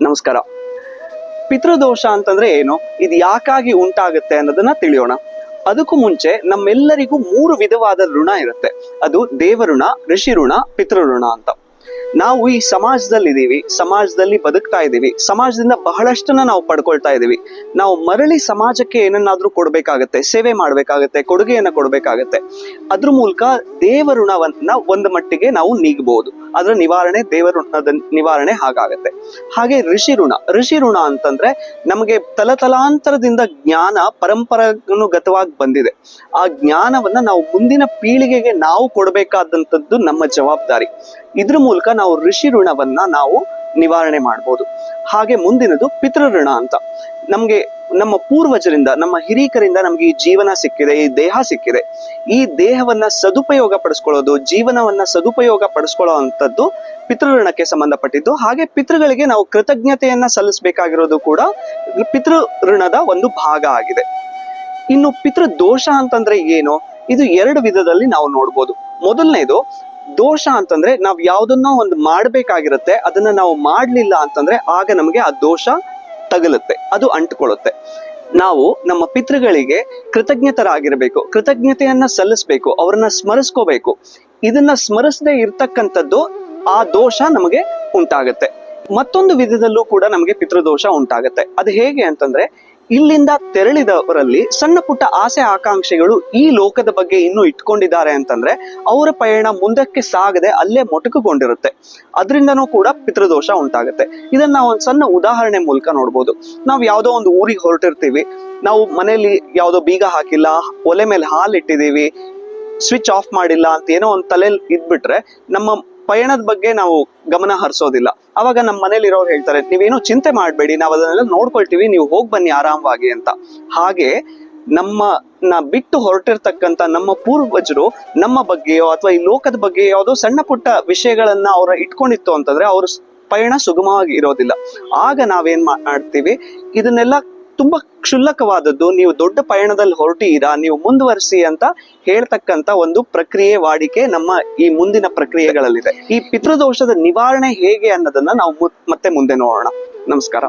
ನಮಸ್ಕಾರ. ಪಿತೃದೋಷ ಅಂತಂದ್ರೆ ಏನು, ಇದು ಯಾಕಾಗಿ ಉಂಟಾಗುತ್ತೆ ಅನ್ನೋದನ್ನ ತಿಳಿಯೋಣ. ಅದಕ್ಕೂ ಮುಂಚೆ ನಮ್ಮೆಲ್ಲರಿಗೂ 3 ವಿಧವಾದ ಋಣ ಇರುತ್ತೆ. ಅದು ದೇವಋಣ, ಋಷಿ ಋಣ, ಪಿತೃಋಣ ಅಂತ. ನಾವು ಈ ಸಮಾಜದಲ್ಲಿ ಇದೀವಿ, ಸಮಾಜದಲ್ಲಿ ಬದುಕ್ತಾ ಇದೀವಿ, ಸಮಾಜದಿಂದ ಬಹಳಷ್ಟನ್ನ ನಾವು ಪಡ್ಕೊಳ್ತಾ ಇದೀವಿ. ನಾವು ಮರಳಿ ಸಮಾಜಕ್ಕೆ ಏನನ್ನಾದ್ರೂ ಕೊಡ್ಬೇಕಾಗತ್ತೆ, ಸೇವೆ ಮಾಡ್ಬೇಕಾಗತ್ತೆ, ಕೊಡುಗೆಯನ್ನ ಕೊಡ್ಬೇಕಾಗತ್ತೆ. ಅದ್ರ ಮೂಲಕ ದೇವಋಣವನ್ನ ಒಂದು ಮಟ್ಟಿಗೆ ನಾವು ನೀಗಬಹುದು. ಅದರ ನಿವಾರಣೆ, ದೇವಋಣದ ನಿವಾರಣೆ ಹಾಗಾಗತ್ತೆ. ಹಾಗೆ ಋಷಿ ಋಣ ಅಂತಂದ್ರೆ ನಮಗೆ ತಲತಲಾಂತರದಿಂದ ಜ್ಞಾನ ಪರಂಪರಾನುಗತವಾಗಿ ಬಂದಿದೆ. ಆ ಜ್ಞಾನವನ್ನ ನಾವು ಮುಂದಿನ ಪೀಳಿಗೆಗೆ ನಾವು ಕೊಡ್ಬೇಕಾದಂಥದ್ದು ನಮ್ಮ ಜವಾಬ್ದಾರಿ. ಇದ್ರ ಮೂಲಕ ನಾವು ಋಷಿ ಋಣವನ್ನ ನಾವು ನಿವಾರಣೆ ಮಾಡ್ಬೋದು. ಹಾಗೆ ಮುಂದಿನದು ಪಿತೃಋಣ ಅಂತ. ನಮ್ಗೆ ನಮ್ಮ ಪೂರ್ವಜರಿಂದ, ನಮ್ಮ ಹಿರೀಕರಿಂದ ನಮ್ಗೆ ಈ ಜೀವನ ಸಿಕ್ಕಿದೆ, ಈ ದೇಹ ಸಿಕ್ಕಿದೆ. ಈ ದೇಹವನ್ನ ಸದುಪಯೋಗ ಪಡಿಸ್ಕೊಳ್ಳೋದು, ಜೀವನವನ್ನ ಸದುಪಯೋಗ ಪಡಿಸ್ಕೊಳ್ಳೋ ಅಂತದ್ದು ಪಿತೃಋಣಕ್ಕೆ ಸಂಬಂಧಪಟ್ಟಿದ್ದು. ಹಾಗೆ ಪಿತೃಗಳಿಗೆ ನಾವು ಕೃತಜ್ಞತೆಯನ್ನ ಸಲ್ಲಿಸಬೇಕಾಗಿರೋದು ಕೂಡ ಪಿತೃಋಣದ ಒಂದು ಭಾಗ ಆಗಿದೆ. ಇನ್ನು ಪಿತೃದೋಷ ಅಂತಂದ್ರೆ ಏನು, ಇದು 2 ವಿಧದಲ್ಲಿ ನಾವು ನೋಡ್ಬೋದು. ಮೊದಲನೇದು ದೋಷ ಅಂತಂದ್ರೆ ನಾವ್ ಯಾವ್ದನ್ನೋ ಒಂದು ಮಾಡ್ಬೇಕಾಗಿರುತ್ತೆ, ಅದನ್ನ ನಾವು ಮಾಡ್ಲಿಲ್ಲ ಅಂತಂದ್ರೆ ಆಗ ನಮಗೆ ಆ ದೋಷ ತಗಲುತ್ತೆ, ಅದು ಅಂಟ್ಕೊಳ್ಳುತ್ತೆ. ನಾವು ನಮ್ಮ ಪಿತೃಗಳಿಗೆ ಕೃತಜ್ಞತರಾಗಿರ್ಬೇಕು, ಕೃತಜ್ಞತೆಯನ್ನ ಸಲ್ಲಿಸ್ಬೇಕು, ಅವ್ರನ್ನ ಸ್ಮರಿಸ್ಕೋಬೇಕು. ಇದನ್ನ ಸ್ಮರಿಸದೆ ಇರ್ತಕ್ಕಂಥದ್ದು ಆ ದೋಷ ನಮಗೆ ಉಂಟಾಗತ್ತೆ. ಮತ್ತೊಂದು ವಿಧದಲ್ಲೂ ಕೂಡ ನಮಗೆ ಪಿತೃದೋಷ ಉಂಟಾಗತ್ತೆ. ಅದು ಹೇಗೆ ಅಂತಂದ್ರೆ, ಇಲ್ಲಿಂದ ತೆರಳಿದವರಲ್ಲಿ ಸಣ್ಣ ಪುಟ್ಟ ಆಸೆ ಆಕಾಂಕ್ಷೆಗಳು ಈ ಲೋಕದ ಬಗ್ಗೆ ಇನ್ನೂ ಇಟ್ಕೊಂಡಿದ್ದಾರೆ ಅಂತಂದ್ರೆ ಅವರ ಪಯಣ ಮುಂದಕ್ಕೆ ಸಾಗದೆ ಅಲ್ಲೇ ಮೊಟಕುಗೊಂಡಿರುತ್ತೆ. ಅದರಿಂದನೂ ಕೂಡ ಪಿತೃದೋಷ ಉಂಟಾಗುತ್ತೆ. ಇದನ್ನ ನಾವು ಒಂದು ಸಣ್ಣ ಉದಾಹರಣೆ ಮೂಲಕ ನೋಡ್ಬೋದು. ನಾವು ಯಾವ್ದೋ ಒಂದು ಊರಿಗೆ ಹೊರಟಿರ್ತೀವಿ, ನಾವು ಮನೆಯಲ್ಲಿ ಯಾವ್ದೋ ಬೀಗ ಹಾಕಿಲ್ಲ, ಒಲೆ ಮೇಲೆ ಹಾಲಿಟ್ಟಿದೀವಿ, ಸ್ವಿಚ್ ಆಫ್ ಮಾಡಿಲ್ಲ ಅಂತ ಏನೋ ಒಂದು ತಲೆಯಲ್ಲಿ ಇದ್ಬಿಟ್ರೆ ನಮ್ಮ ಪಯಣದ ಬಗ್ಗೆ ನಾವು ಗಮನ ಹರಿಸೋದಿಲ್ಲ. ಅವಾಗ ನಮ್ಮ ಮನೇಲಿ ಇರೋರು ಹೇಳ್ತಾರೆ, ನೀವೇನು ಚಿಂತೆ ಮಾಡ್ಬೇಡಿ, ನಾವು ಅದನ್ನೆಲ್ಲ ನೋಡ್ಕೊಳ್ತೀವಿ, ನೀವು ಹೋಗಿ ಬನ್ನಿ ಆರಾಮವಾಗಿ ಅಂತ. ಹಾಗೆ ನಮ್ಮನ್ನ ಬಿಟ್ಟು ಹೊರಟಿರ್ತಕ್ಕಂಥ ನಮ್ಮ ಪೂರ್ವಜರು ನಮ್ಮ ಬಗ್ಗೆಯೋ ಅಥವಾ ಈ ಲೋಕದ ಬಗ್ಗೆ ಯಾವುದೋ ಸಣ್ಣ ಪುಟ್ಟ ವಿಷಯಗಳನ್ನ ಅವ್ರ ಇಟ್ಕೊಂಡಿತ್ತು ಅಂತಂದ್ರೆ ಅವ್ರ ಪಯಣ ಸುಗಮವಾಗಿ ಇರೋದಿಲ್ಲ. ಆಗ ನಾವೇನ್ ಮಾಡ್ತೀವಿ, ಇದನ್ನೆಲ್ಲ ತುಂಬಾ ಕ್ಷುಲ್ಲಕವಾದದ್ದು, ನೀವು ದೊಡ್ಡ ಪಯಣದಲ್ಲಿ ಹೊರಟಿದ್ದೀರಾ, ನೀವು ಮುಂದುವರಿಸಿ ಅಂತ ಹೇಳ್ತಕ್ಕಂತ ಒಂದು ಪ್ರಕ್ರಿಯೆ, ವಾಡಿಕೆ ನಮ್ಮ ಈ ಮುಂದಿನ ಪ್ರಕ್ರಿಯೆಗಳಲ್ಲಿದೆ. ಈ ಪಿತೃದೋಷದ ನಿವಾರಣೆ ಹೇಗೆ ಅನ್ನೋದನ್ನ ನಾವು ಮತ್ತೆ ಮುಂದೆ ನೋಡೋಣ. ನಮಸ್ಕಾರ.